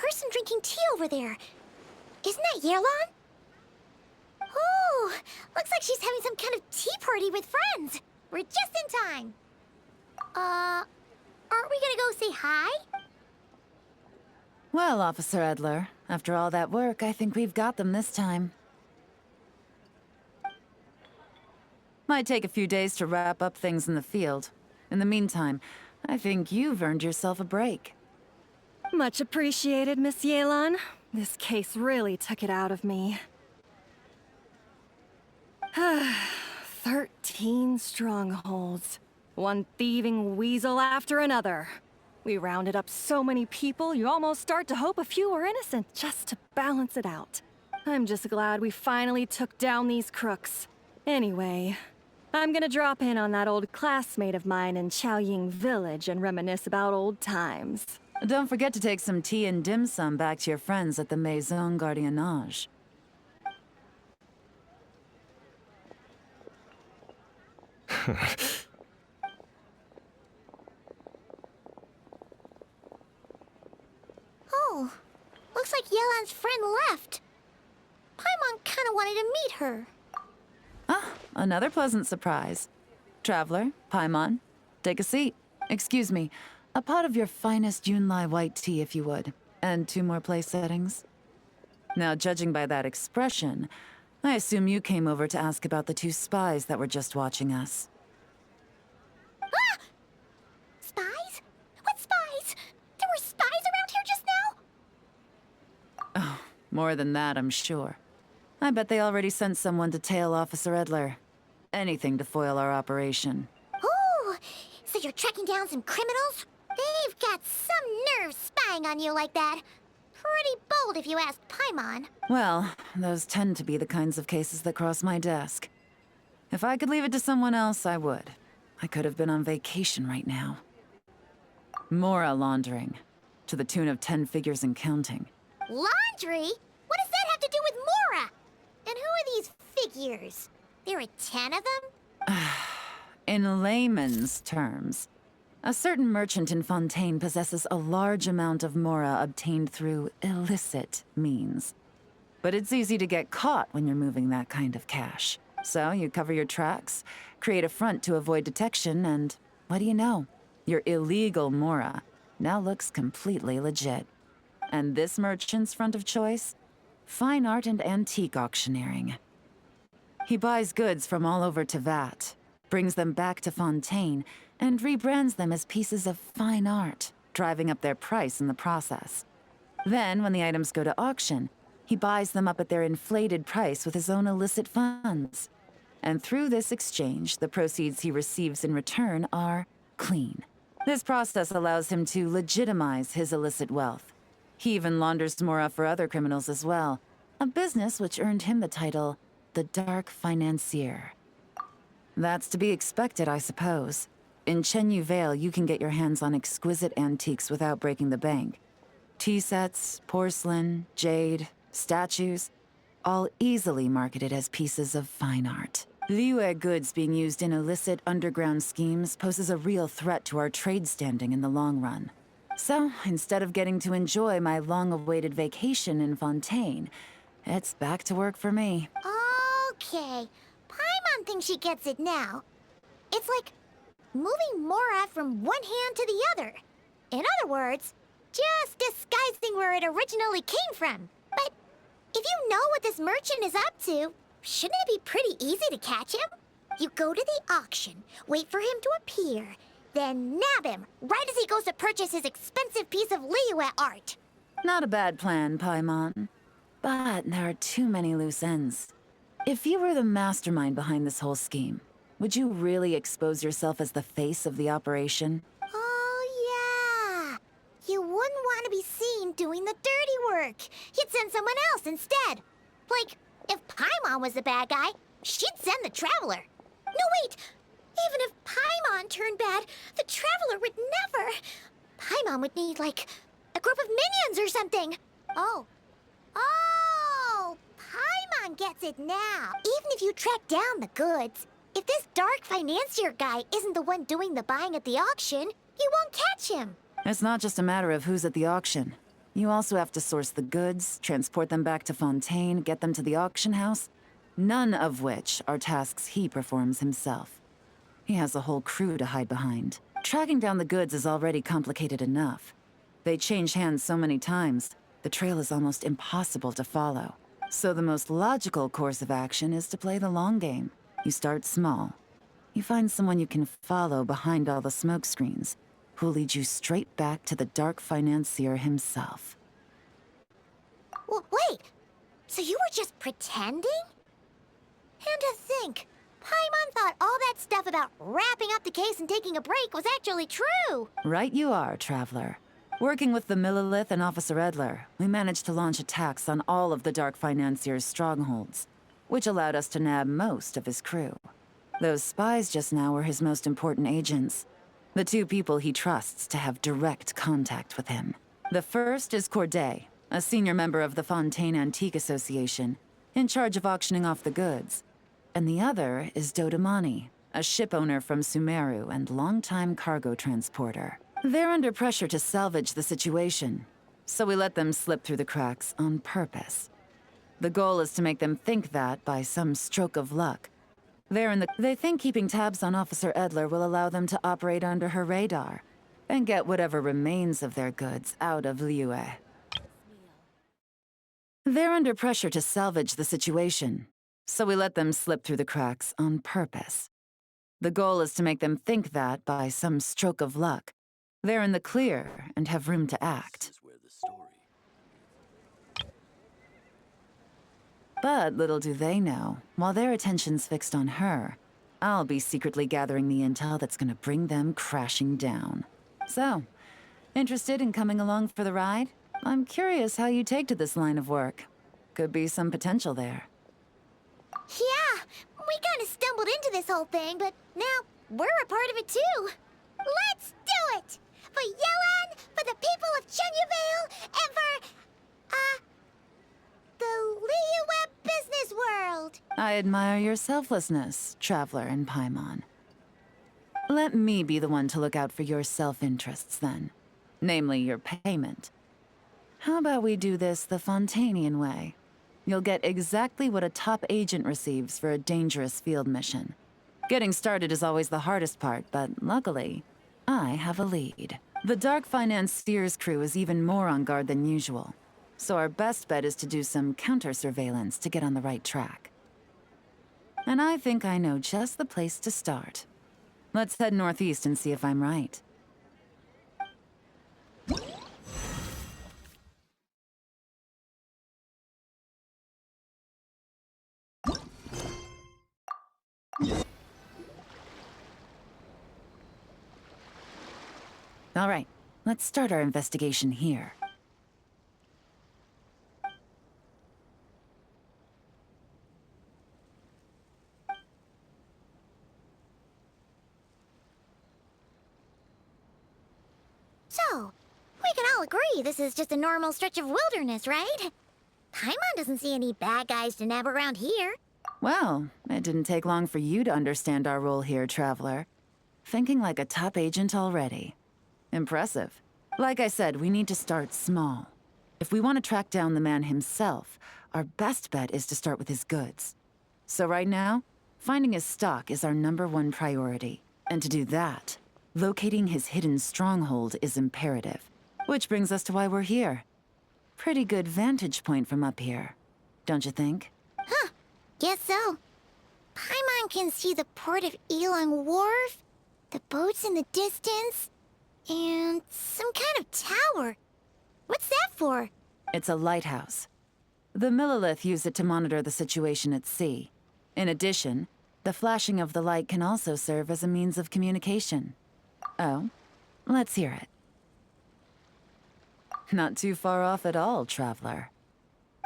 person drinking tea over there. Isn't that Yelan? Oh, looks like she's having some kind of tea party with friends. We're just in time. Aren't we gonna go say hi? Well, Officer Edler, after all that work, I think we've got them this time. Might take a few days to wrap up things in the field. In the meantime, I think you've earned yourself a break. Much appreciated, Miss Yelan. This case really took it out of me. 13 strongholds. One thieving weasel after another. We rounded up so many people, you almost start to hope a few were innocent just to balance it out. I'm just glad we finally took down these crooks. Anyway, I'm gonna drop in on that old classmate of mine in Chaoying Village and reminisce about old times. Don't forget to take some tea and dim sum back to your friends at the Maison Gardiennage. Oh, looks like Yelan's friend left. Paimon kinda wanted to meet her. Ah, another pleasant surprise. Traveler, Paimon, take a seat. Excuse me, a pot of your finest Yunlai white tea, if you would. And 2 more place settings. Now, judging by that expression, I assume you came over to ask about the 2 spies that were just watching us. Ah! Spies? What spies? There were spies around here just now? Oh, more than that, I'm sure. I bet they already sent someone to tail Officer Edler. Anything to foil our operation. Oh, so you're tracking down some criminals? They've got some nerve spying on you like that. Pretty bold if you ask Paimon. Well, those tend to be the kinds of cases that cross my desk. If I could leave it to someone else, I would. I could have been on vacation right now. Mora laundering, to the tune of 10 figures and counting. Laundry? What does that have to do with Mora? And who are these figures? There are 10 of them? In layman's terms, a certain merchant in Fontaine possesses a large amount of Mora obtained through illicit means. But it's easy to get caught when you're moving that kind of cash. So you cover your tracks, create a front to avoid detection, and what do you know? Your illegal Mora now looks completely legit. And this merchant's front of choice? Fine art and antique auctioneering. He buys goods from all over Tevat, brings them back to Fontaine, and rebrands them as pieces of fine art, driving up their price in the process. Then, when the items go to auction, he buys them up at their inflated price with his own illicit funds. And through this exchange, the proceeds he receives in return are clean. This process allows him to legitimize his illicit wealth. He even launders Mora for other criminals as well, a business which earned him the title, the Dark Financier. That's to be expected, I suppose. In Chenyu Vale, you can get your hands on exquisite antiques without breaking the bank. Tea sets, porcelain, jade, statues, all easily marketed as pieces of fine art. Liyue goods being used in illicit underground schemes poses a real threat to our trade standing in the long run. So, instead of getting to enjoy my long-awaited vacation in Fontaine, it's back to work for me. Okay, Paimon thinks she gets it now. It's like moving Mora from one hand to the other. In other words, just disguising where it originally came from. But if you know what this merchant is up to, shouldn't it be pretty easy to catch him? You go to the auction, wait for him to appear, then nab him right as he goes to purchase his expensive piece of Liyue art. Not a bad plan, Paimon. But there are too many loose ends. If you were the mastermind behind this whole scheme, would you really expose yourself as the face of the operation? Oh, yeah. You wouldn't want to be seen doing the dirty work. You'd send someone else instead. Like, if Paimon was the bad guy, she'd send the Traveler. No, wait! Even if Paimon turned bad, the Traveler would never. Paimon would need, like, a group of minions or something. Oh. Oh! Paimon gets it now. Even if you track down the goods, if this dark financier guy isn't the one doing the buying at the auction, you won't catch him. It's not just a matter of who's at the auction. You also have to source the goods, transport them back to Fontaine, get them to the auction house, none of which are tasks he performs himself. He has a whole crew to hide behind. Tracking down the goods is already complicated enough. They change hands so many times, the trail is almost impossible to follow. So the most logical course of action is to play the long game. You start small. You find someone you can follow behind all the smokescreens, who'll lead you straight back to the dark financier himself. Wait, so you were just pretending? And to think, Paimon thought all that stuff about wrapping up the case and taking a break was actually true! Right you are, Traveler. Working with the Millilith and Officer Edler, we managed to launch attacks on all of the Dark Financier's strongholds, which allowed us to nab most of his crew. Those spies just now were his most important agents, the two people he trusts to have direct contact with him. The first is Corday, a senior member of the Fontaine Antique Association, in charge of auctioning off the goods. And the other is Dodamani, a ship owner from Sumeru and longtime cargo transporter. They're under pressure to salvage the situation, so we let them slip through the cracks on purpose. The goal is to make them think that, by some stroke of luck, they think keeping tabs on Officer Edler will allow them to operate under her radar and get whatever remains of their goods out of Liyue. They're under pressure to salvage the situation, so we let them slip through the cracks on purpose. The goal is to make them think that, by some stroke of luck, they're in the clear and have room to act. But little do they know, while their attention's fixed on her, I'll be secretly gathering the intel that's gonna bring them crashing down. So, interested in coming along for the ride? I'm curious how you take to this line of work. Could be some potential there. Yeah, we kinda stumbled into this whole thing, but now we're a part of it too. Let's do it! For Yelan, for the people of Chenyavale, and for, the Liyue business world! I admire your selflessness, Traveler and Paimon. Let me be the one to look out for your self-interests then. Namely, your payment. How about we do this the Fontainian way? You'll get exactly what a top agent receives for a dangerous field mission. Getting started is always the hardest part, but luckily, I have a lead. The Dark Financier's crew is even more on guard than usual, so our best bet is to do some counter-surveillance to get on the right track. And I think I know just the place to start. Let's head northeast and see if I'm right. All right, let's start our investigation here. So, we can all agree this is just a normal stretch of wilderness, right? Paimon doesn't see any bad guys to nab around here. Well, it didn't take long for you to understand our role here, Traveler. Thinking like a top agent already. Impressive. Like I said, we need to start small. If we want to track down the man himself, our best bet is to start with his goods. So right now, finding his stock is our #1 priority. And to do that, locating his hidden stronghold is imperative. Which brings us to why we're here. Pretty good vantage point from up here, don't you think? Huh, guess so. Paimon can see the port of Yelan Wharf, the boats in the distance, and some kind of tower. What's that for? It's a lighthouse. The Millilith use it to monitor the situation at sea. In addition, the flashing of the light can also serve as a means of communication. Oh, let's hear it. Not too far off at all, Traveler.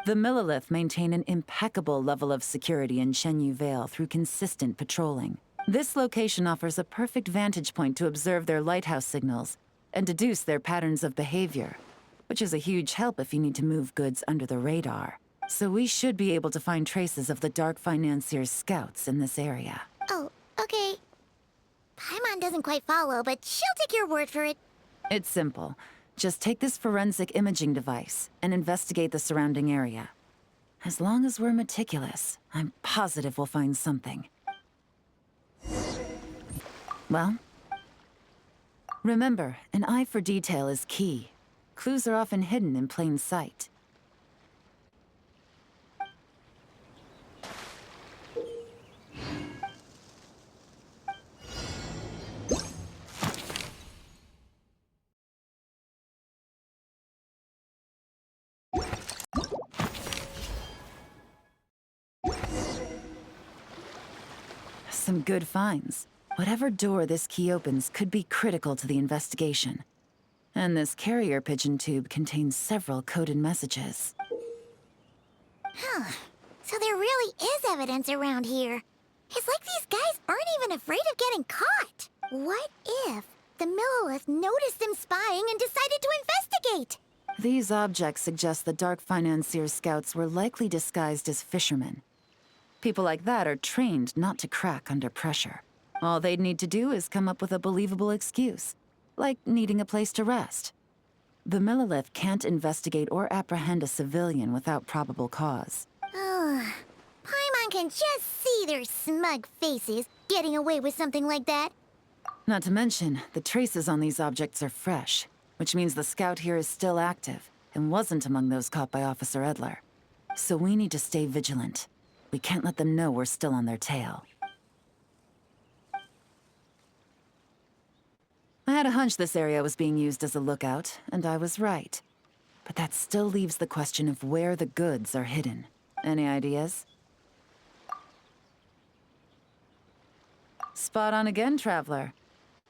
The Millilith maintain an impeccable level of security in Shenyu Vale through consistent patrolling. This location offers a perfect vantage point to observe their lighthouse signals and deduce their patterns of behavior, which is a huge help if you need to move goods under the radar. So we should be able to find traces of the Dark Financier's scouts in this area. Oh, okay. Paimon doesn't quite follow, but she'll take your word for it. It's simple. Just take this forensic imaging device and investigate the surrounding area. As long as we're meticulous, I'm positive we'll find something. Well, remember, an eye for detail is key. Clues are often hidden in plain sight. Some good finds. Whatever door this key opens could be critical to the investigation. And this carrier pigeon tube contains several coded messages. Huh. So there really is evidence around here. It's like these guys aren't even afraid of getting caught. What if the Millilith noticed them spying and decided to investigate? These objects suggest the Dark Financier scouts were likely disguised as fishermen. People like that are trained not to crack under pressure. All they'd need to do is come up with a believable excuse, like needing a place to rest. The Millilith can't investigate or apprehend a civilian without probable cause. Ugh. Paimon can just see their smug faces getting away with something like that. Not to mention, the traces on these objects are fresh, which means the scout here is still active and wasn't among those caught by Officer Edler. So we need to stay vigilant. We can't let them know we're still on their tail. I had a hunch this area was being used as a lookout, and I was right. But that still leaves the question of where the goods are hidden. Any ideas? Spot on again, Traveler.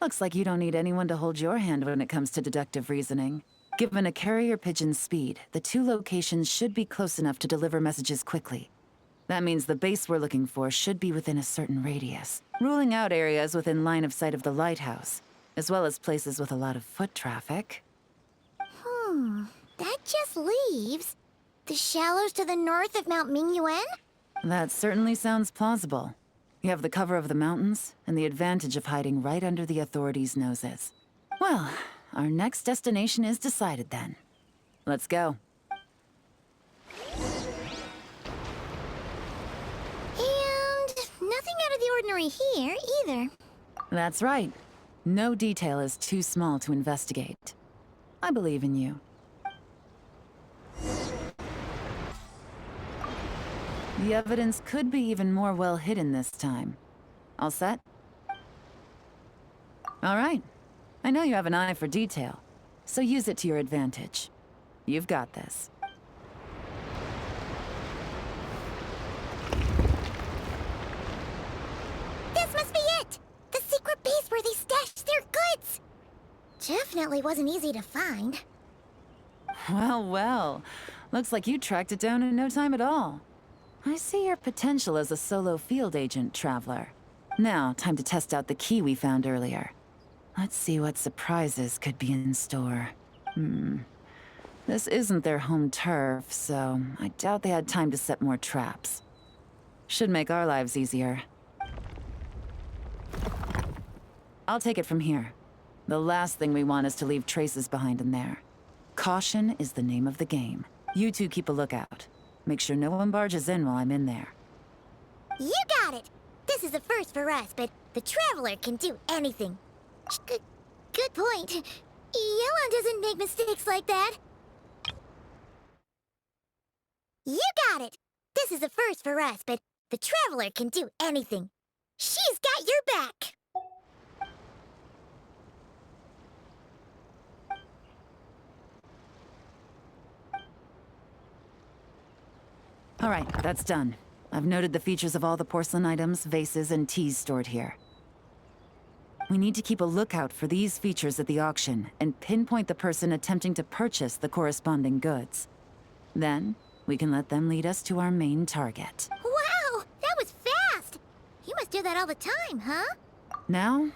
Looks like you don't need anyone to hold your hand when it comes to deductive reasoning. Given a carrier pigeon's speed, the two locations should be close enough to deliver messages quickly. That means the base we're looking for should be within a certain radius, ruling out areas within line of sight of the lighthouse, as well as places with a lot of foot traffic. That just leaves the shallows to the north of Mount Mingyuan? That certainly sounds plausible. You have the cover of the mountains, and the advantage of hiding right under the authorities' noses. Well, our next destination is decided then. Let's go. And nothing out of the ordinary here, either. That's right. No detail is too small to investigate. I believe in you. The evidence could be even more well hidden this time. All set? All right. I know you have an eye for detail, so use it to your advantage. You've got this. This must be it! The secret base where they stashed their goods! Definitely wasn't easy to find. Well, well. Looks like you tracked it down in no time at all. I see your potential as a solo field agent, Traveler. Now, time to test out the key we found earlier. Let's see what surprises could be in store. This isn't their home turf, so I doubt they had time to set more traps. Should make our lives easier. I'll take it from here. The last thing we want is to leave traces behind in there. Caution is the name of the game. You two keep a lookout. Make sure no one barges in while I'm in there. You got it! This is a first for us, but the Traveler can do anything. Good point. Yelan doesn't make mistakes like that. You got it! This is a first for us, but the Traveler can do anything. She's got your back! All right, that's done. I've noted the features of all the porcelain items, vases, and teas stored here. We need to keep a lookout for these features at the auction and pinpoint the person attempting to purchase the corresponding goods. Then, we can let them lead us to our main target. Wow, that was fast! You must do that all the time, huh? Now,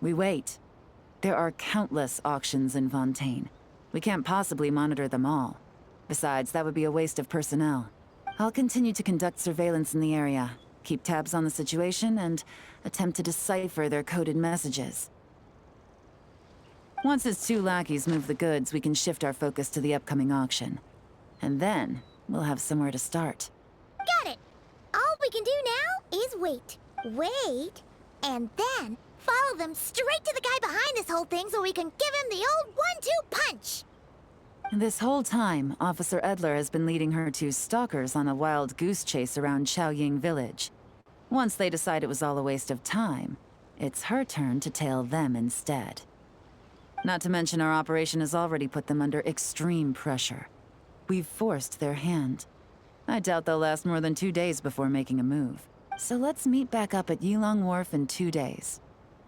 we wait. There are countless auctions in Fontaine. We can't possibly monitor them all. Besides, that would be a waste of personnel. I'll continue to conduct surveillance in the area, keep tabs on the situation, and attempt to decipher their coded messages. Once its two lackeys move the goods, we can shift our focus to the upcoming auction. And then, we'll have somewhere to start. Got it. All we can do now is wait. Wait, and then follow them straight to the guy behind this whole thing so we can give him the old 1-2 punch. This whole time, Officer Edler has been leading her two stalkers on a wild goose chase around Chaoying Village. Once they decide it was all a waste of time, it's her turn to tail them instead. Not to mention our operation has already put them under extreme pressure. We've forced their hand. I doubt they'll last more than 2 days before making a move. So let's meet back up at Yelan Wharf in 2 days.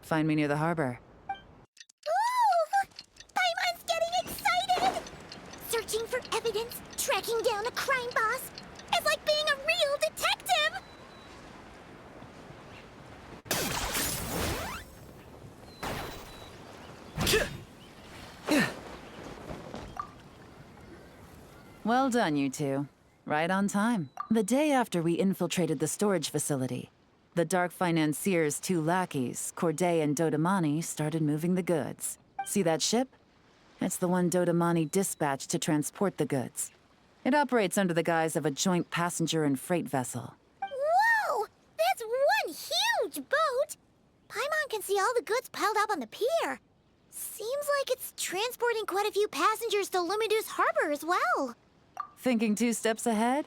Find me near the harbor. Ooh! Paimon's getting excited! Searching for evidence, tracking down a crime boss. It's like being a real detective! Well done, you two. Right on time. The day after we infiltrated the storage facility, the Dark Financier's two lackeys, Corday and Dodamani, started moving the goods. See that ship? It's the one Dodamani dispatched to transport the goods. It operates under the guise of a joint passenger and freight vessel. Whoa! That's one huge boat! Paimon can see all the goods piled up on the pier. Seems like it's transporting quite a few passengers to Lumidu's harbor as well. Thinking 2 steps ahead?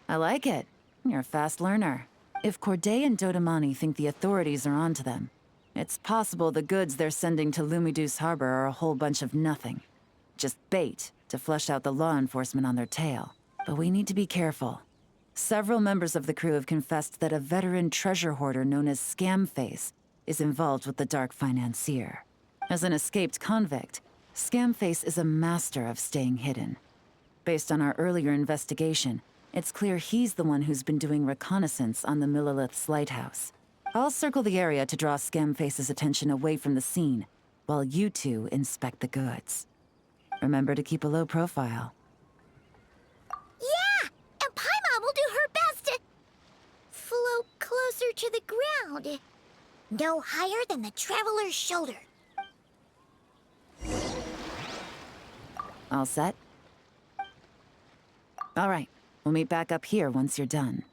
I like it. You're a fast learner. If Corday and Dodamani think the authorities are onto them, it's possible the goods they're sending to Lumidu's harbor are a whole bunch of nothing. Just bait to flush out the law enforcement on their tail. But we need to be careful. Several members of the crew have confessed that a veteran treasure hoarder known as Scamface is involved with the Dark Financier. As an escaped convict, Scamface is a master of staying hidden. Based on our earlier investigation, it's clear he's the one who's been doing reconnaissance on the Millilith's lighthouse. I'll circle the area to draw Scamface's attention away from the scene, while you two inspect the goods. Remember to keep a low profile. Yeah! And Paimon will do her best to float closer to the ground. No higher than the traveler's shoulder. All set? All right, we'll meet back up here once you're done.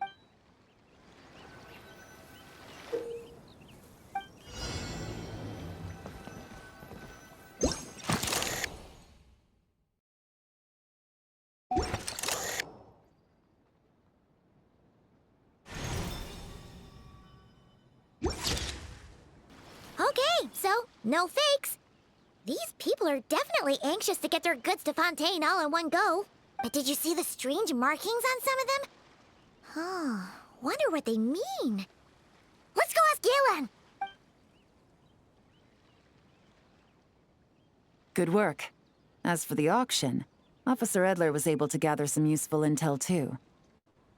Okay, so no fakes. These people are definitely anxious to get their goods to Fontaine all in one go. But did you see the strange markings on some of them? Oh, wonder what they mean. Let's go ask Yelan. Good work. As for the auction, Officer Edler was able to gather some useful intel too.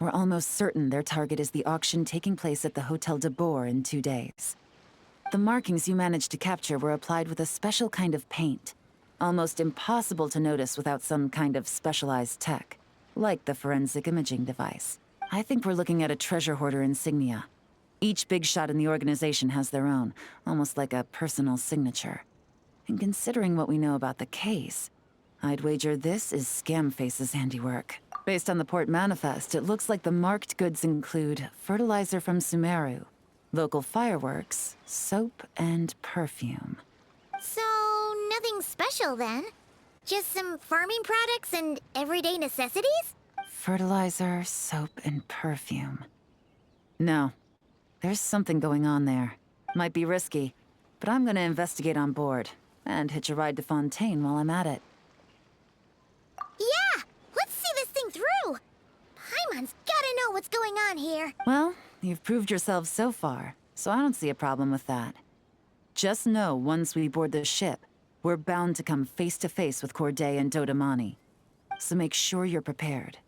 We're almost certain their target is the auction taking place at the Hotel de Boer in 2 days. The markings you managed to capture were applied with a special kind of paint. Almost impossible to notice without some kind of specialized tech, like the forensic imaging device. I think we're looking at a treasure hoarder insignia. Each big shot in the organization has their own, almost like a personal signature. And considering what we know about the case, I'd wager this is Scamface's handiwork. Based on the port manifest, it looks like the marked goods include fertilizer from Sumeru, local fireworks, soap, and perfume. So, nothing special then? Just some farming products and everyday necessities? Fertilizer, soap, and perfume. No. There's something going on there. Might be risky, but I'm gonna investigate on board, and hitch a ride to Fontaine while I'm at it. Yeah! Let's see this thing through! Paimon's gotta know what's going on here. Well, you've proved yourselves so far, so I don't see a problem with that. Just know once we board the ship, we're bound to come face to face with Corday and Dodamani. So make sure you're prepared.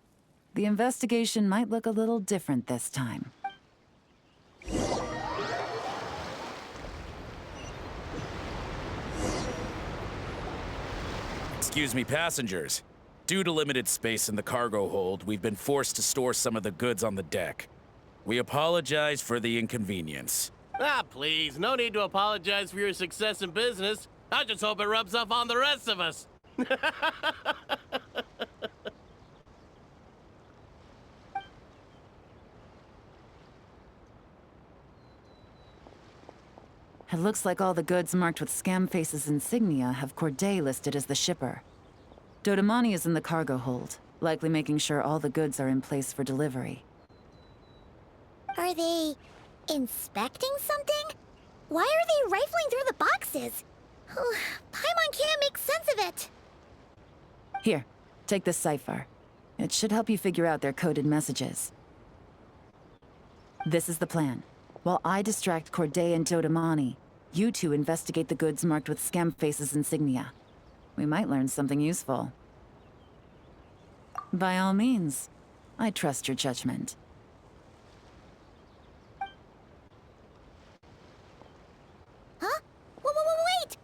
The investigation might look a little different this time. Excuse me, passengers. Due to limited space in the cargo hold, we've been forced to store some of the goods on the deck. We apologize for the inconvenience. Ah, please, no need to apologize for your success in business. I just hope it rubs off on the rest of us. It looks like all the goods marked with Scamface's insignia have Corday listed as the shipper. Dodamani is in the cargo hold, likely making sure all the goods are in place for delivery. Are they inspecting something? Why are they rifling through the boxes? Paimon can't make sense of it. Here, take this cipher. It should help you figure out their coded messages. This is the plan. While I distract Corday and Dodamani, you two investigate the goods marked with Scamface's insignia. We might learn something useful. By all means, I trust your judgment. Huh? Wait!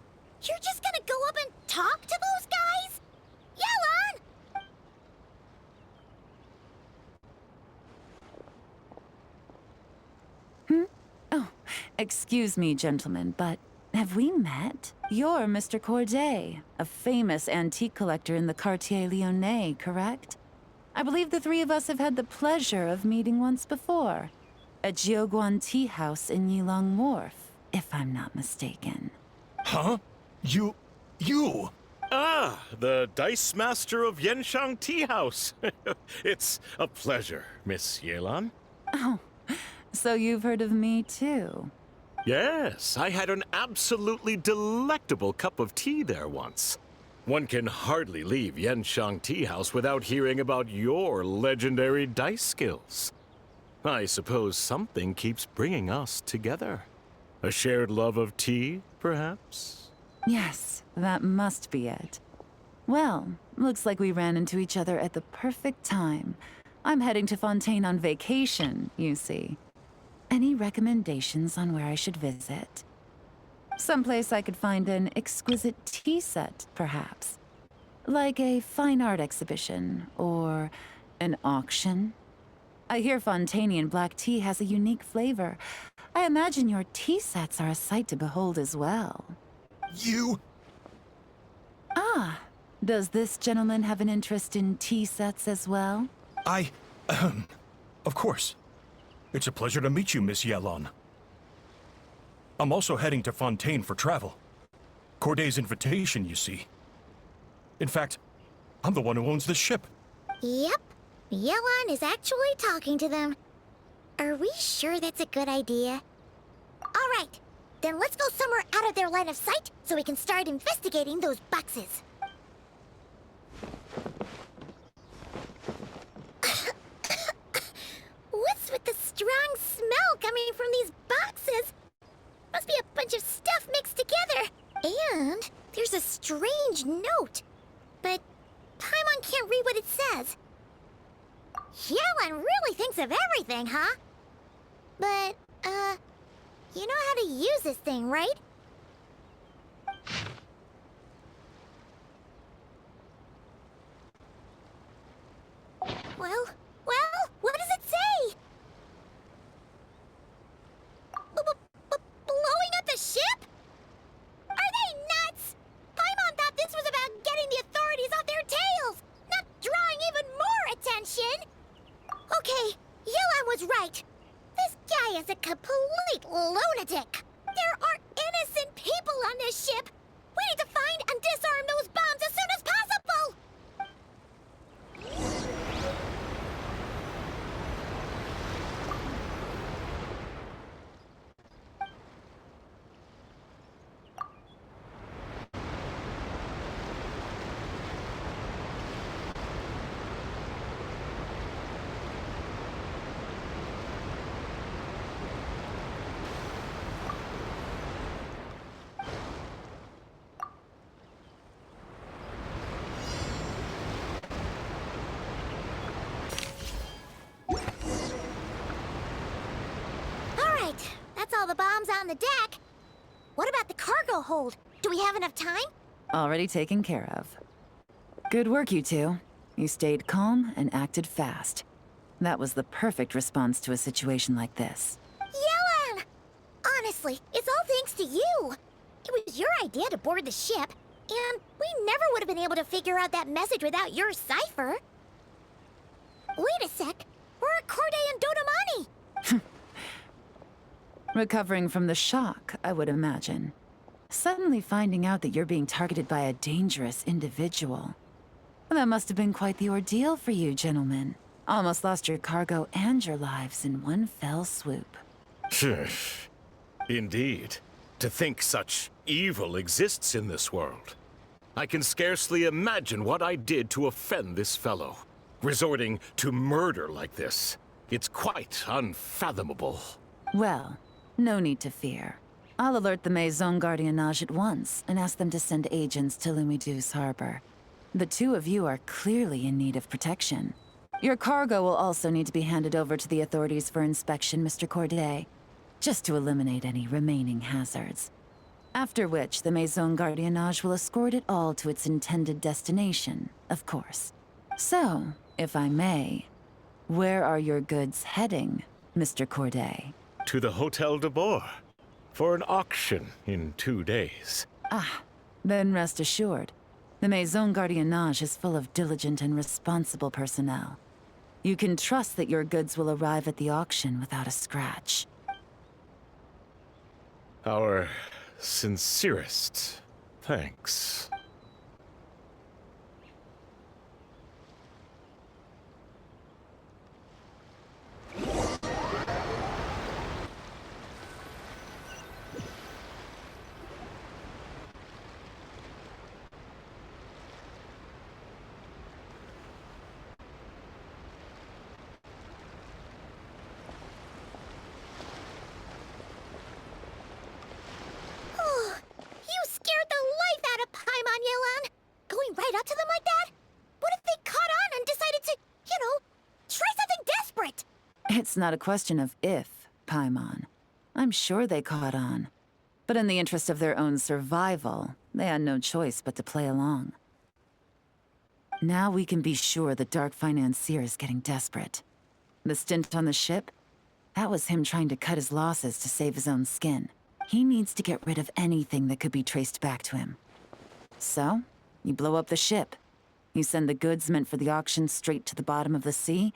You're just gonna go up and talk to those guys? Yelan! Oh, excuse me, gentlemen, but have we met? You're Mr. Corday, a famous antique collector in the Quartier Lyonnais, correct? I believe the three of us have had the pleasure of meeting once before. At Jiuguan Tea House in Yilong Wharf, if I'm not mistaken. Huh? You... Ah, the Dice Master of Yenshang Tea House. It's a pleasure, Miss Yelan. Oh, so you've heard of me too? Yes, I had an absolutely delectable cup of tea there once. One can hardly leave Yenshang Tea House without hearing about your legendary dice skills. I suppose something keeps bringing us together. A shared love of tea, perhaps? Yes, that must be it. Well, looks like we ran into each other at the perfect time. I'm heading to Fontaine on vacation, you see. Any recommendations on where I should visit? Someplace I could find an exquisite tea set, perhaps. Like a fine art exhibition, or an auction. I hear Fontainian black tea has a unique flavor. I imagine your tea sets are a sight to behold as well. You... Ah, does this gentleman have an interest in tea sets as well? Of course. It's a pleasure to meet you, Miss Yelan. I'm also heading to Fontaine for travel. Corday's invitation, you see. In fact, I'm the one who owns the ship. Yep. Yelan is actually talking to them. Are we sure that's a good idea? All right. Then let's go somewhere out of their line of sight so we can start investigating those boxes. What's with the strong smell coming from these boxes? Must be a bunch of stuff mixed together. And there's a strange note. But Paimon can't read what it says. Yelan really thinks of everything, huh? But, you know how to use this thing, right? Well, what does it say? Blowing up the ship? Are they nuts? Paimon thought this was about getting the authorities off their tails, not drawing even more attention. Okay, Yelan was right. This guy is a complete lunatic. There are innocent people on this ship. We need to find and disarm those bombs as soon as possible. That's all the bombs on the deck. What about the cargo hold? Do we have enough time? Already taken care of. Good work, you two. You stayed calm and acted fast. That was the perfect response to a situation like this. Yelan! Honestly, it's all thanks to you. It was your idea idea to board the ship, and we never would have been able to figure out that message without your cipher. Wait a sec. Where are Corday and Dodamani? Recovering from the shock, I would imagine. Suddenly finding out that you're being targeted by a dangerous individual. That must have been quite the ordeal for you, gentlemen. Almost lost your cargo and your lives in one fell swoop. Indeed. To think such evil exists in this world. I can scarcely imagine what I did to offend this fellow. Resorting to murder like this. It's quite unfathomable. Well, no need to fear. I'll alert the Maison Gardiennage at once and ask them to send agents to Lumidu's harbor. The two of you are clearly in need of protection. Your cargo will also need to be handed over to the authorities for inspection, Mr. Corday, just to eliminate any remaining hazards. After which, the Maison Gardiennage will escort it all to its intended destination, of course. So, if I may, where are your goods heading, Mr. Corday? To the Hotel de Boer. For an auction in 2 days. Ah, then rest assured. The Maison Gardiennage is full of diligent and responsible personnel. You can trust that your goods will arrive at the auction without a scratch. Our sincerest thanks. You scared the life out of Paimon, Yelan! Going right up to them like that? What if they caught on and decided to, try something desperate? It's not a question of if, Paimon. I'm sure they caught on. But in the interest of their own survival, they had no choice but to play along. Now we can be sure the Dark Financier is getting desperate. The stint on the ship? That was him trying to cut his losses to save his own skin. He needs to get rid of anything that could be traced back to him. So, you blow up the ship. You send the goods meant for the auction straight to the bottom of the sea,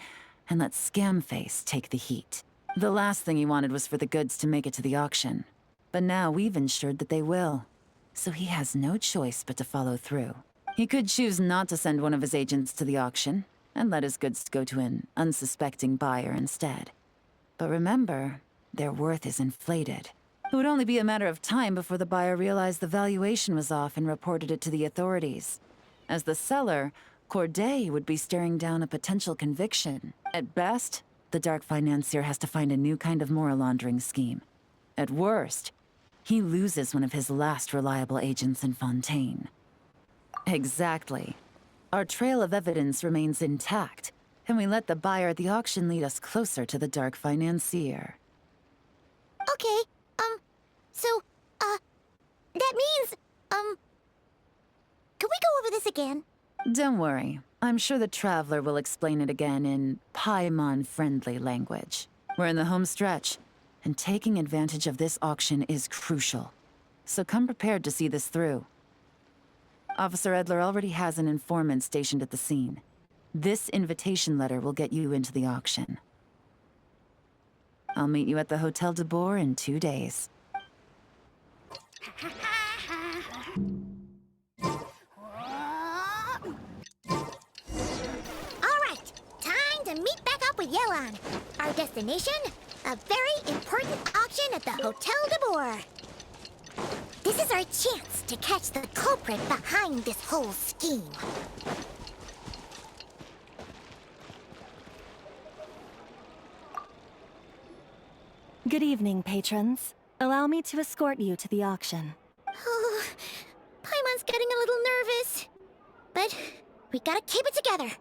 and let Scamface take the heat. The last thing he wanted was for the goods to make it to the auction. But now we've ensured that they will. So he has no choice but to follow through. He could choose not to send one of his agents to the auction, and let his goods go to an unsuspecting buyer instead. But remember, their worth is inflated. It would only be a matter of time before the buyer realized the valuation was off and reported it to the authorities. As the seller, Corday would be staring down a potential conviction. At best, the Dark Financier has to find a new kind of moral laundering scheme. At worst, he loses one of his last reliable agents in Fontaine. Exactly. Our trail of evidence remains intact, and we let the buyer at the auction lead us closer to the Dark Financier. Okay, that means, can we go over this again? Don't worry. I'm sure the Traveler will explain it again in Paimon-friendly language. We're in the home stretch, and taking advantage of this auction is crucial. So come prepared to see this through. Officer Edler already has an informant stationed at the scene. This invitation letter will get you into the auction. I'll meet you at the Hotel de Boer in 2 days. Alright, time to meet back up with Yelan. Our destination? A very important auction at the Hotel de Boer. This is our chance to catch the culprit behind this whole scheme. Good evening, patrons. Allow me to escort you to the auction. Oh, Paimon's getting a little nervous. But we gotta keep it together.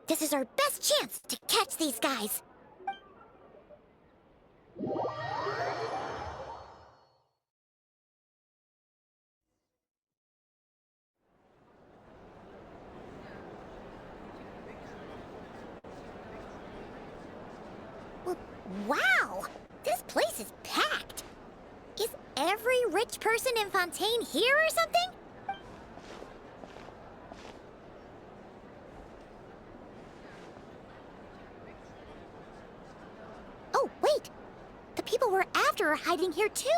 This is our best chance to catch these guys. Wow! This place is packed. Is every rich rich person in Fontaine here or something? Oh, wait! The people we're after are hiding here too!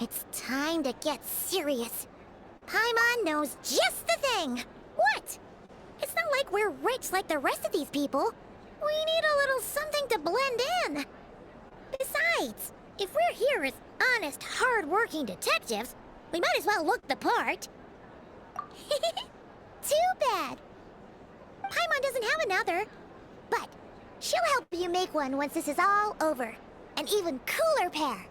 It's time to get serious. Paimon knows just the thing! What? It's not like we're rich like the rest of these people. We need a little something to blend in. Besides, if we're here as honest, hard-working detectives, we might as well look the part. Too bad. Paimon doesn't have another. But she'll help you make one once this is all over. An even cooler pair.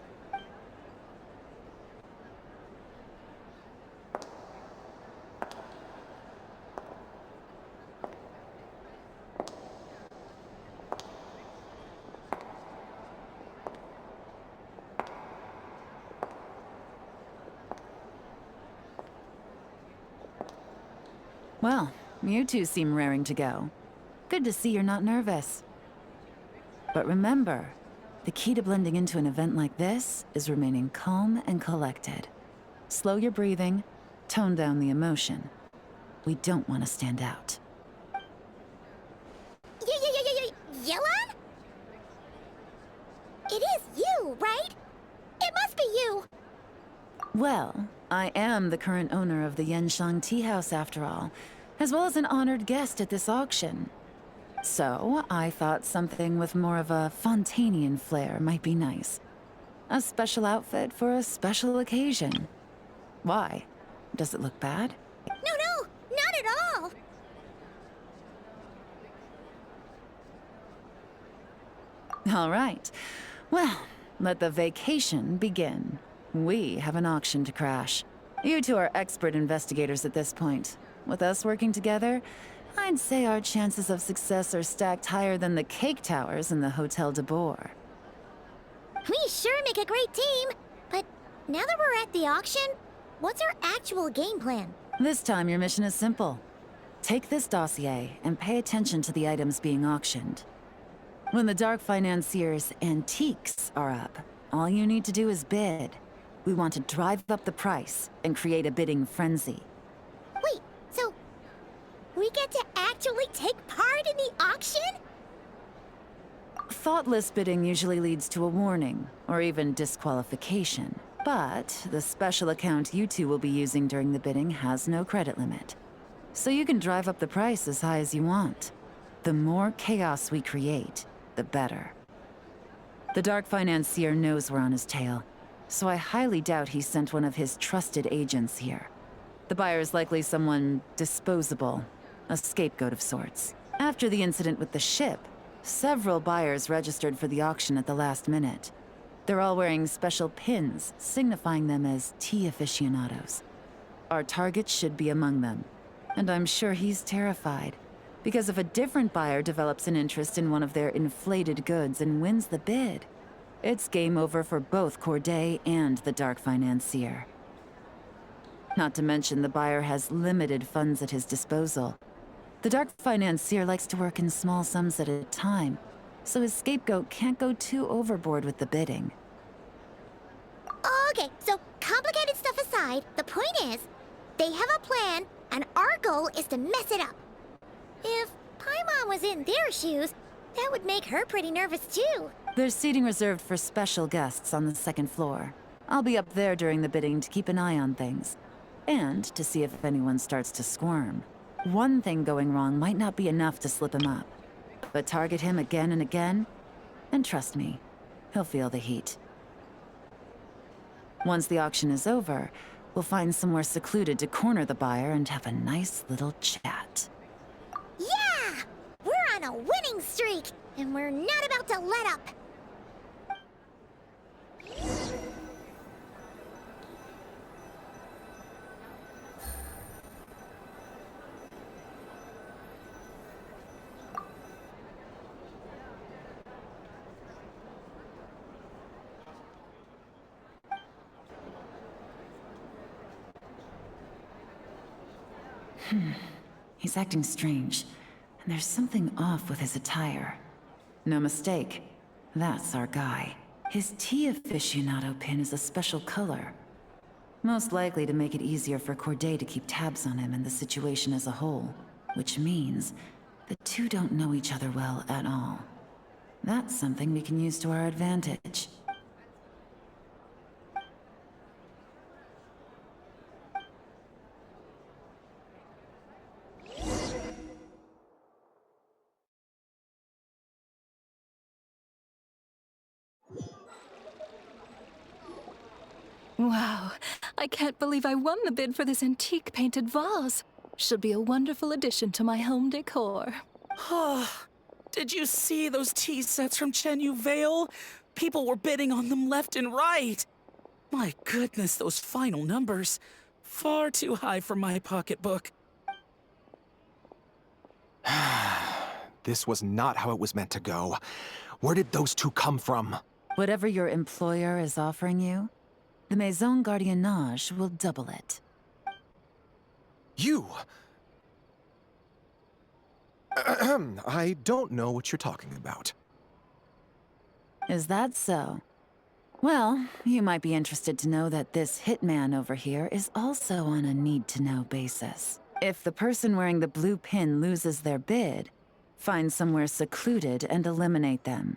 Well, you two seem raring to go. Good to see you're not nervous. But remember, the key to blending into an event like this is remaining calm and collected. Slow your breathing, tone down the emotion. We don't want to stand out. Yelan? It is you, right? It must be you. Well, I am the current owner of the Yenshang Tea House after all, as well as an honored guest at this auction. So, I thought something with more of a Fontainian flair might be nice. A special outfit for a special occasion. Why? Does it look bad? No, not at all. All right. Well, let the vacation begin. We have an auction to crash. You two are expert investigators at this point. With us working together, I'd say our chances of success are stacked higher than the cake towers in the Hotel de Boer. We sure make a great team. But now that we're at the auction, what's our actual game plan? This time your mission is simple. Take this dossier and pay attention to the items being auctioned. When the Dark Financier's antiques are up, all you need to do is bid. We want to drive up the price and create a bidding frenzy. Wait, so we get to actually take part in the auction? Thoughtless bidding usually leads to a warning, or even disqualification. But the special account you two will be using during the bidding has no credit limit. So you can drive up the price as high as you want. The more chaos we create, the better. The Dark Financier knows we're on his tail, so I highly doubt he sent one of his trusted agents here. The buyer is likely someone disposable, a scapegoat of sorts. After the incident with the ship, several buyers registered for the auction at the last minute. They're all wearing special pins, signifying them as tea aficionados. Our target should be among them. And I'm sure he's terrified. Because if a different buyer develops an interest in one of their inflated goods and wins the bid, it's game over for both Corday and the Dark Financier. Not to mention the buyer has limited funds at his disposal. The Dark Financier likes to work in small sums at a time, so his scapegoat can't go too overboard with the bidding. Okay, so complicated stuff aside, the point is, they have a plan, and our goal is to mess it up. If Paimon was in their shoes, that would make her pretty nervous too. There's seating reserved for special guests on the second floor. I'll be up there during the bidding to keep an eye on things. And to see if anyone starts to squirm. One thing going wrong might not be enough to slip him up. But target him again and again, and trust me, he'll feel the heat. Once the auction is over, we'll find somewhere secluded to corner the buyer and have a nice little chat. Yeah! We're on a winning streak, and we're not about to let up. He's acting strange, and there's something off with his attire. No mistake, that's our guy. His tea aficionado pin is a special color, Most likely to make it easier for Corday to keep tabs on him and the situation as a whole. Which means the two don't know each other well at all. That's something we can use to our advantage. Wow, I can't believe I won the bid for this antique painted vase. Should be a wonderful addition to my home decor. Did you see those tea sets from Chenyu Vale? People were bidding on them left and right. My goodness, those final numbers. Far too high for my pocketbook. This was not how it was meant to go. Where did those two come from? Whatever your employer is offering you, the Maison Gardiennage will double it. You! I don't know what you're talking about. Is that so? Well, you might be interested to know that this hitman over here is also on a need-to-know basis. If the person wearing the blue pin loses their bid, find somewhere secluded and eliminate them.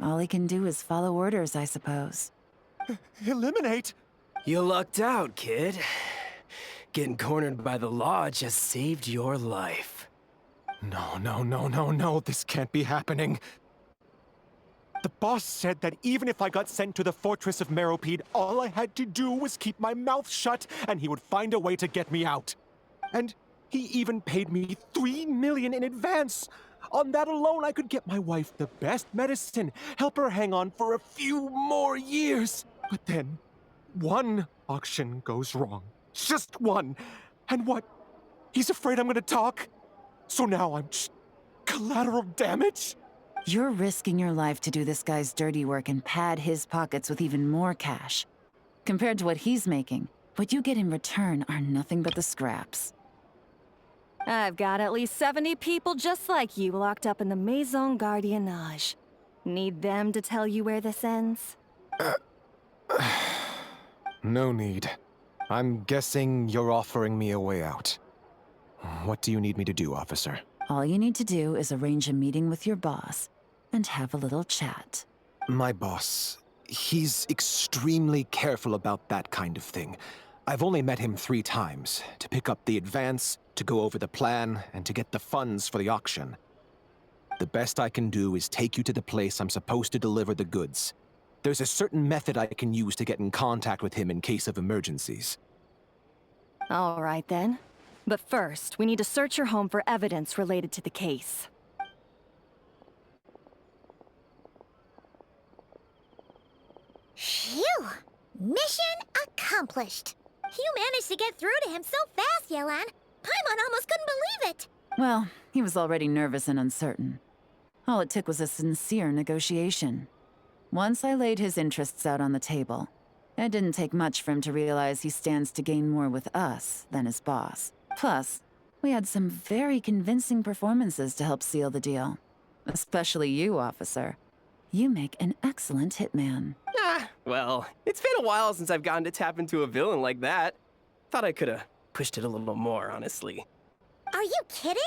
All he can do is follow orders, I suppose. Eliminate? You lucked out, kid. Getting cornered by the law just saved your life. No, this can't be happening. The boss said that even if I got sent to the Fortress of Meropide, all I had to do was keep my mouth shut and he would find a way to get me out. And he even paid me $3 million in advance. On that alone, I could get my wife the best medicine, help her hang on for a few more years. But then, one auction goes wrong. Just one. And what? He's afraid I'm gonna talk? So now I'm just collateral damage? You're risking your life to do this guy's dirty work and pad his pockets with even more cash. Compared to what he's making, what you get in return are nothing but the scraps. I've got at least 70 people just like you locked up in the Maison Gardiennage. Need them to tell you where this ends? No need. I'm guessing you're offering me a way out. What do you need me to do, officer? All you need to do is arrange a meeting with your boss and have a little chat. My boss, he's extremely careful about that kind of thing. I've only met him 3 times, to pick up the advance, to go over the plan, and to get the funds for the auction. The best I can do is take you to the place I'm supposed to deliver the goods. There's a certain method I can use to get in contact with him in case of emergencies. All right then. But first, we need to search your home for evidence related to the case. Phew! Mission accomplished. You managed to get through to him so fast, Yelan. Paimon almost couldn't believe it. Well, he was already nervous and uncertain. All it took was a sincere negotiation. Once I laid his interests out on the table, it didn't take much for him to realize he stands to gain more with us than his boss. Plus, we had some very convincing performances to help seal the deal. Especially you, officer. You make an excellent hitman. Well, it's been a while since I've gotten to tap into a villain like that. Thought I could've pushed it a little more, honestly. Are you kidding?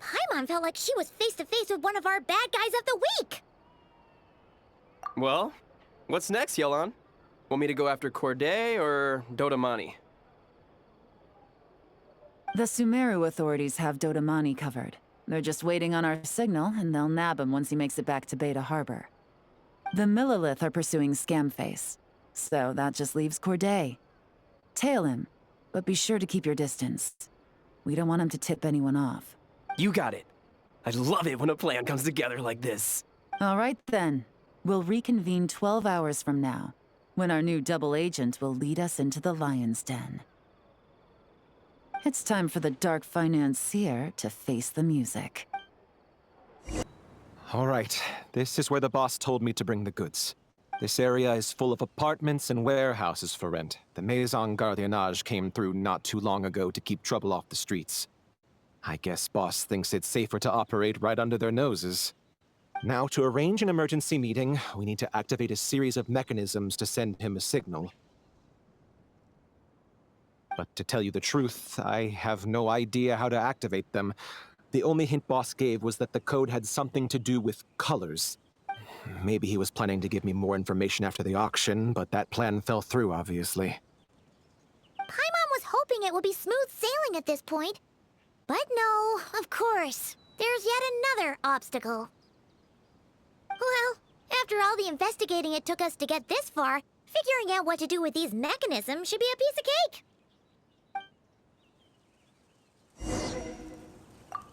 Paimon felt like she was face to face with one of our bad guys of the week. Well, what's next, Yelan? Want me to go after Corday or Dodamani? The Sumeru authorities have Dodamani covered. They're just waiting on our signal, and they'll nab him once he makes it back to Beta Harbor. The Millilith are pursuing Scamface, so that just leaves Corday. Tail him, but be sure to keep your distance. We don't want him to tip anyone off. You got it. I love it when a plan comes together like this. All right, then. We'll reconvene 12 hours from now, when our new double agent will lead us into the Lion's Den. It's time for the Dark Financier to face the music. All right, this is where the boss told me to bring the goods. This area is full of apartments and warehouses for rent. The Maison Gardiennage came through not too long ago to keep trouble off the streets. I guess boss thinks it's safer to operate right under their noses. Now, to arrange an emergency meeting, we need to activate a series of mechanisms to send him a signal. But to tell you the truth, I have no idea how to activate them. The only hint Boss gave was that the code had something to do with colors. Maybe he was planning to give me more information after the auction, but that plan fell through, obviously. Paimon was hoping it would be smooth sailing at this point. But no, of course. There's yet another obstacle. Well, after all the investigating it took us to get this far, figuring out what to do with these mechanisms should be a piece of cake.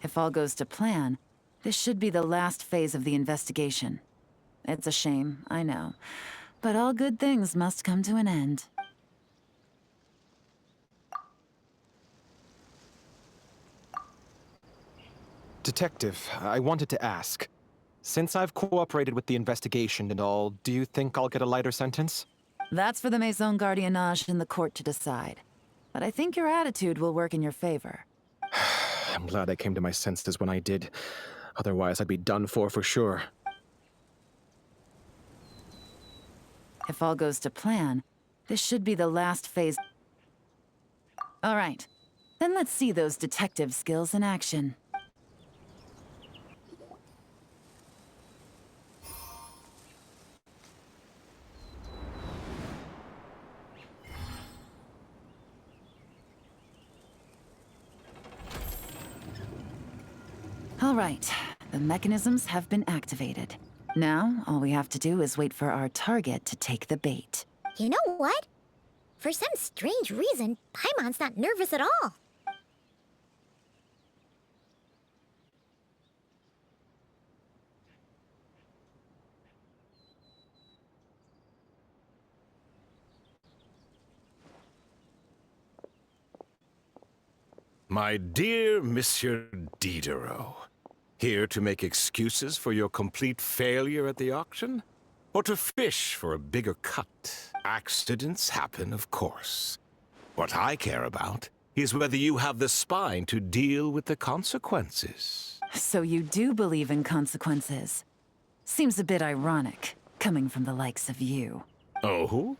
If all goes to plan, this should be the last phase of the investigation. It's a shame, I know. But all good things must come to an end. Detective, I wanted to ask. Since I've cooperated with the investigation and all, do you think I'll get a lighter sentence? That's for the Maison Gardiennage in the court to decide. But I think your attitude will work in your favor. I'm glad I came to my senses when I did. Otherwise, I'd be done for sure. If all goes to plan, this should be the last phase. All right, then let's see those detective skills in action. All right, the mechanisms have been activated. Now, all we have to do is wait for our target to take the bait. You know what? For some strange reason, Paimon's not nervous at all. My dear Monsieur Diderot, here to make excuses for your complete failure at the auction? Or to fish for a bigger cut? Accidents happen, of course. What I care about is whether you have the spine to deal with the consequences. So you do believe in consequences. Seems a bit ironic, coming from the likes of you. Oh?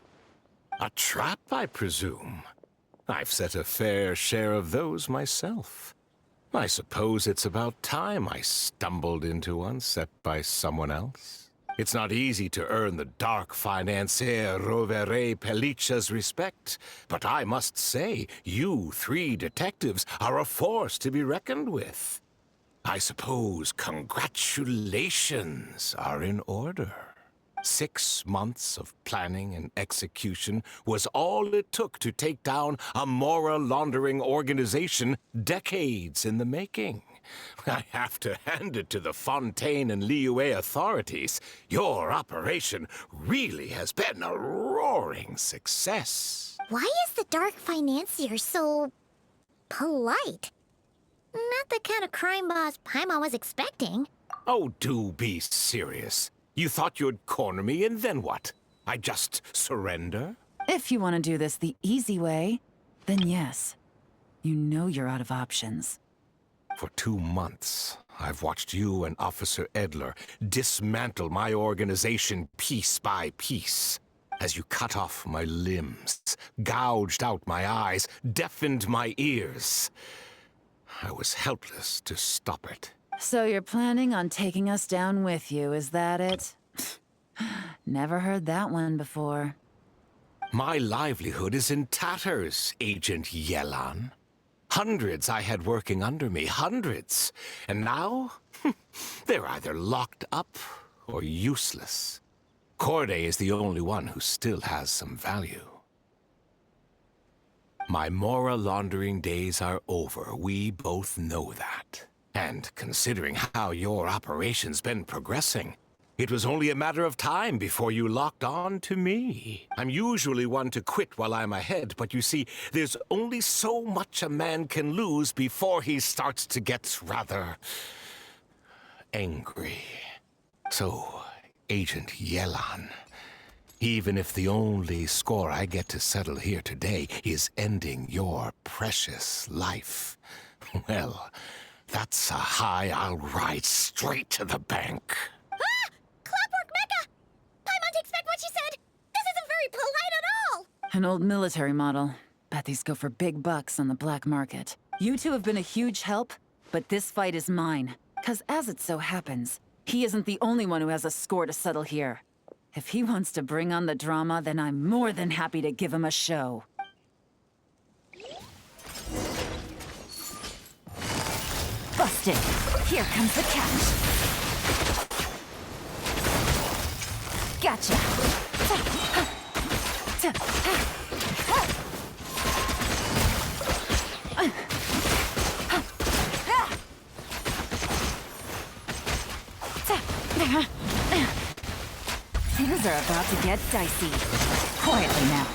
A trap, I presume. I've set a fair share of those myself. I suppose it's about time I stumbled into one set by someone else. It's not easy to earn the dark financier Rovere Pelliccia's respect, but I must say, you three detectives are a force to be reckoned with. I suppose congratulations are in order. 6 months of planning and execution was all it took to take down a Mora laundering organization decades in the making. I have to hand it to the Fontaine and Liyue authorities. Your operation really has been a roaring success. Why is the Dark Financier so... polite? Not the kind of crime boss Paimon was expecting. Oh, do be serious. You thought you'd corner me, and then what? I just surrender? If you want to do this the easy way, then yes. You know you're out of options. For 2 months, I've watched you and Officer Edler dismantle my organization piece by piece. As you cut off my limbs, gouged out my eyes, deafened my ears. I was helpless to stop it. So you're planning on taking us down with you, is that it? Never heard that one before. My livelihood is in tatters, Agent Yelan. Hundreds I had working under me, hundreds. And now, they're either locked up or useless. Corday is the only one who still has some value. My Mora laundering days are over. We both know that. And considering how your operation's been progressing, it was only a matter of time before you locked on to me. I'm usually one to quit while I'm ahead, but you see, there's only so much a man can lose before he starts to get rather... angry. So, Agent Yelan, even if the only score I get to settle here today is ending your precious life, well... that's a high I'll ride straight to the bank. Ah! Clockwork Mecha! Paimon takes back what she said! This isn't very polite at all! An old military model. bet these go for big bucks on the black market. You two have been a huge help, but this fight is mine. 'Cause as it so happens, he isn't the only one who has a score to settle here. If he wants to bring on the drama, then I'm more than happy to give him a show. Busted! Here comes the catch! Gotcha! Things are about to get dicey. Quietly now.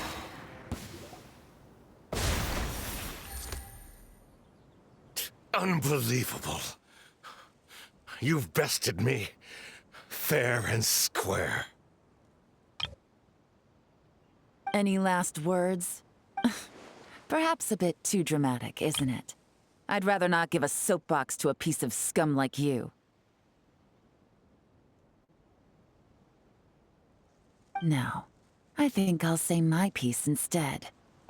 Unbelievable. You've bested me. Fair and square. Any last words? Perhaps a bit too dramatic, isn't it? I'd rather not give a soapbox to a piece of scum like you. No. I think I'll say my piece instead.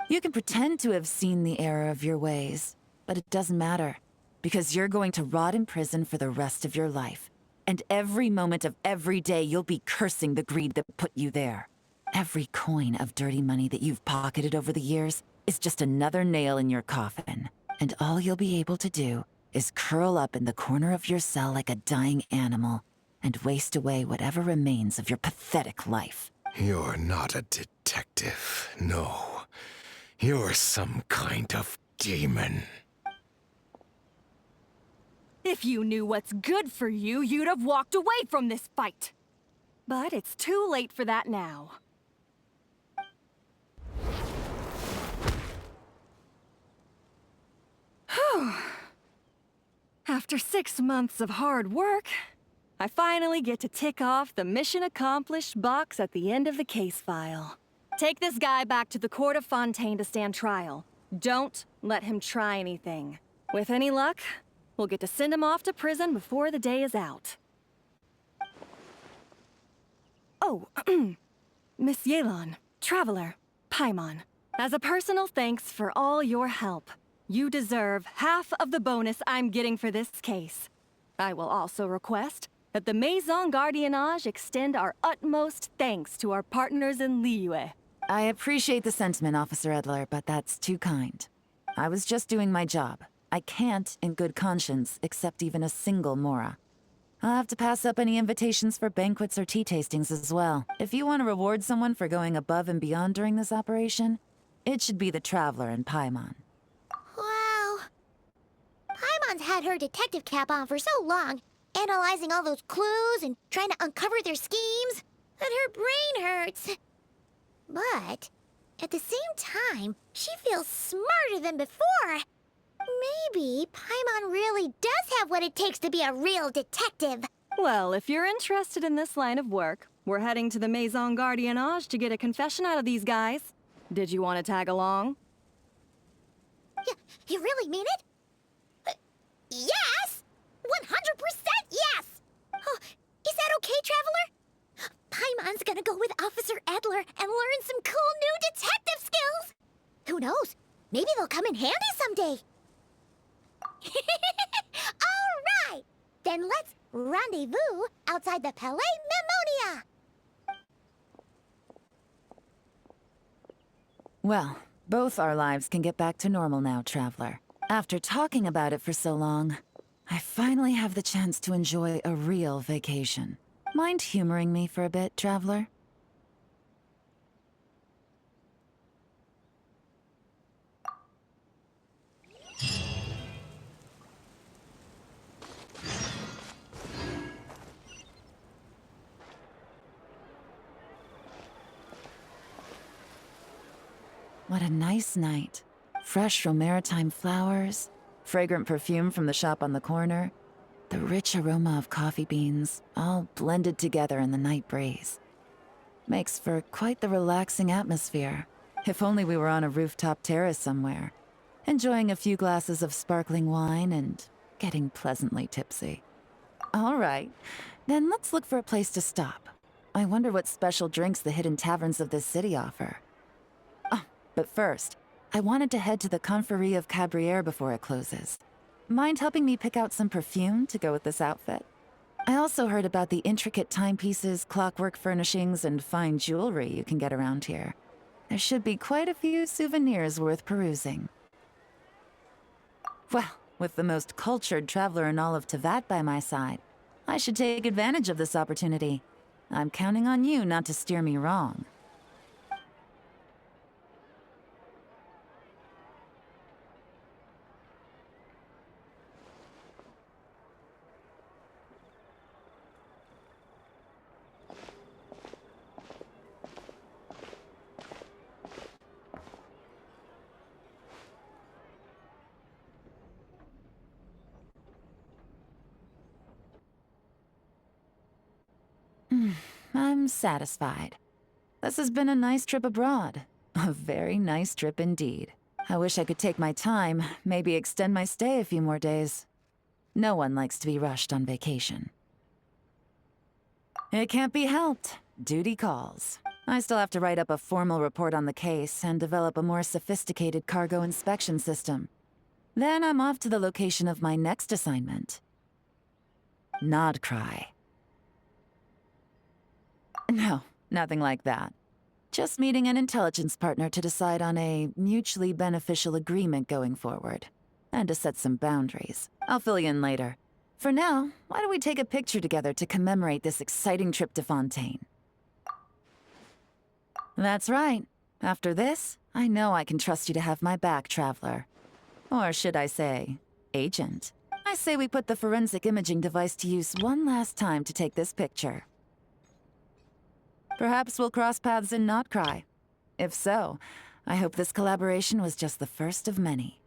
You can pretend to have seen the error of your ways, but it doesn't matter, because you're going to rot in prison for the rest of your life. And every moment of every day you'll be cursing the greed that put you there. Every coin of dirty money that you've pocketed over the years is just another nail in your coffin. And all you'll be able to do is curl up in the corner of your cell like a dying animal and waste away whatever remains of your pathetic life. You're not a detective, no. You're some kind of demon. If you knew what's good for you, you'd have walked away from this fight. But it's too late for that now. Whew. After 6 months of hard work, I finally get to tick off the mission accomplished box at the end of the case file. Take this guy back to the court of Fontaine to stand trial. Don't let him try anything. With any luck, we'll get to send him off to prison before the day is out. Oh, Miss Yelan, Traveler, Paimon. As a personal thanks for all your help, you deserve half of the bonus I'm getting for this case. I will also request that the Maison Gardiennage extend our utmost thanks to our partners in Liyue. I appreciate the sentiment, Officer Edler, but that's too kind. I was just doing my job. I can't, in good conscience, accept even a single Mora. I'll have to pass up any invitations for banquets or tea tastings as well. If you want to reward someone for going above and beyond during this operation, it should be the Traveler and Paimon. Wow. Paimon's had her detective cap on for so long, analyzing all those clues and trying to uncover their schemes, that her brain hurts. But at the same time, she feels smarter than before. Maybe Paimon really does have what it takes to be a real detective. Well, if you're interested in this line of work, we're heading to the Maison Gardiennage to get a confession out of these guys. Did you want to tag along? You really mean it? Yes! 100% yes! Oh, is that okay, Traveler? Paimon's gonna go with Officer Edler and learn some cool new detective skills! Who knows? Maybe they'll come in handy someday. All right! Then let's rendezvous outside the Palais Mnemonia! Well, both our lives can get back to normal now, Traveler. After talking about it for so long, I finally have the chance to enjoy a real vacation. Mind humoring me for a bit, Traveler? What a nice night. Fresh maritime flowers, fragrant perfume from the shop on the corner, the rich aroma of coffee beans, all blended together in the night breeze. Makes for quite the relaxing atmosphere. If only we were on a rooftop terrace somewhere, enjoying a few glasses of sparkling wine and getting pleasantly tipsy. All right, then let's look for a place to stop. I wonder what special drinks the hidden taverns of this city offer. But first, I wanted to head to the Confrérie of Cabrières before it closes. Mind helping me pick out some perfume to go with this outfit? I also heard about the intricate timepieces, clockwork furnishings, and fine jewelry you can get around here. There should be quite a few souvenirs worth perusing. Well, with the most cultured traveler in all of Tevat by my side, I should take advantage of this opportunity. I'm counting on you not to steer me wrong. I'm satisfied. This has been a nice trip abroad. A very nice trip indeed. I wish I could take my time, maybe extend my stay a few more days. No one likes to be rushed on vacation. It can't be helped. Duty calls. I still have to write up a formal report on the case and develop a more sophisticated cargo inspection system. Then I'm off to the location of my next assignment. Nodcry. No, nothing like that. Just meeting an intelligence partner to decide on a mutually beneficial agreement going forward. And to set some boundaries. I'll fill you in later. For now, why don't we take a picture together to commemorate this exciting trip to Fontaine? That's right. After this, I know I can trust you to have my back, Traveler. Or should I say, Agent. I say we put the forensic imaging device to use one last time to take this picture. Perhaps we'll cross paths in Nodcry. If so, I hope this collaboration was just the first of many.